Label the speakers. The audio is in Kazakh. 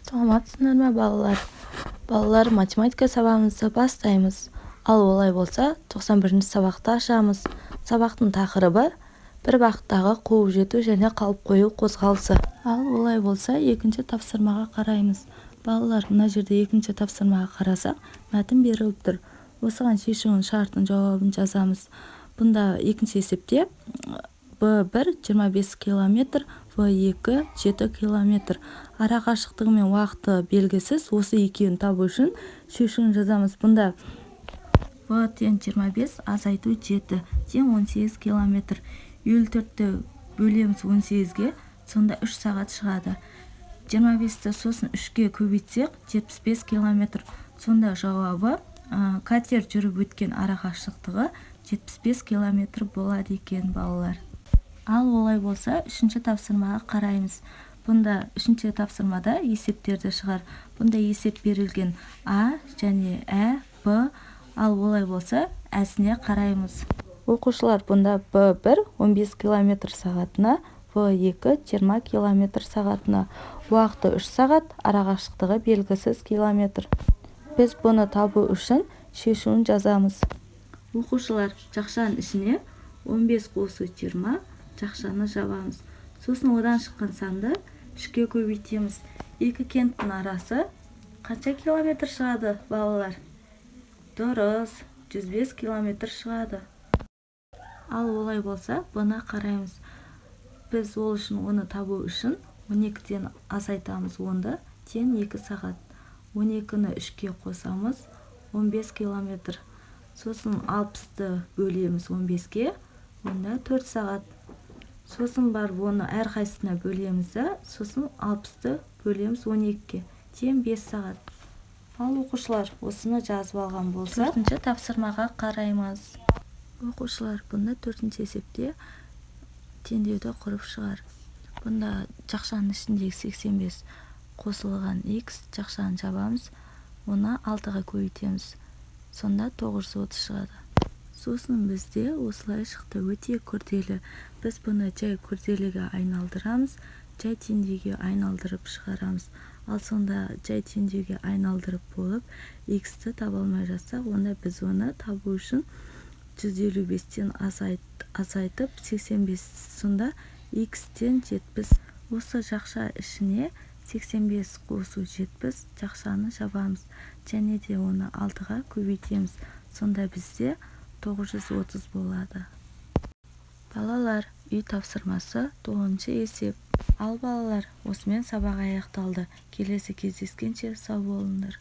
Speaker 1: Саламатсыздар ма балалар? Балалар, математика сабағымызды бастаймыз. Ал олай болса, 91-ші сабақты ашамыз. Сабақтың тақырыбы бір бағыттағы қуып жету және қалып қою қозғалысы. Ал олай болса, екінші тапсырмаға қараймыз. Балалар, мына жерде екінші тапсырмаға қарасақ, мәтін беріліп тұр. Осыған шешудің шартын жауабын жазамыз. Бұнда екінші есепте B1 25 км, V2 7 км. Ара қашықтығы мен уақыты белгісіз. Осы екеуін табу үшін шешуін жазамыз. Бұнда V тең 25 азайту 7 тең 18 км. 54-ті бөлеміз 18-ге, сонда 3 сағат шығады. 25-ті сосын 3-ке көбейтсек 75 км. Сонда жауабы катер жүріп өткен ара қашықтығы 75 км болады екен, балалар. Ал олай болса, үшінші тапсырмаға қараймыз. Бұнда үшінші тапсырмада есептерді шығар. Бұнда есеп берілген А және Ә, Б. Ал олай болса, әсіне қараймыз. Оқушылар, бұнда B1 15 км сағатына, V2 20 км сағатына. Уақыты 3 сағат, ара қашықтығы белгісіз километр. Біз бұны табу үшін шешуін жазамыз. Оқушылар, жақшаның ішіне 15 қосу 20 жақшаны жабамыз. Сосын одан шыққан санды 3-ке көбейтеміз. Екі кенттің арасы қанша километр шығады, балалар? Дұрыс, 105 километр шығады. Ал олай болса, бұны қараймыз. Біз ол үшін оны табу үшін 12-ден азайтамыз 10-ды, тең 2 сағат. 12-ні 3-ке қосамыз, 15 километр. Сосын 60-ты бөлеміз 15-ке, онда 4 сағат. Сосын барып оны әр қайсысына бөлеміз, сосын 60-ты бөлеміз 12-ке, тең 5 сағат. Ал оқушылар, осыны жазып алған болса, 4-ші тапсырмаға қараймыз. Оқушылар, бұнда 4-ші есепте теңдеуді құрып шығар. Бұнда жақшаның ішіндегі 85 қосылған X жақшаны жабамыз, оны 6-ға көбейтеміз. Сонда 930 шығады. Сосын бізде осылай шықты, өте күрделі. Біз бұны жай күрделіге айналдырамыз, жай теңдеуге айналдырып шығарамыз. Ал сонда жай теңдеуге айналдырып болып, X-ті таба алмай жатсақ, онда біз оны табу үшін 155-тен азайтып 85, сонда X-тен 70. Осы жақша ішіне 85 қосу 70 жақшаны жабамыз, және де оны 6-ға көбейтеміз. Сонда бізде 930 болады. Балалар, үй тапсырмасы 9-ші есеп. Ал балалар, осымен сабақ аяқталды. Келесі кездескенше сау болыңдар.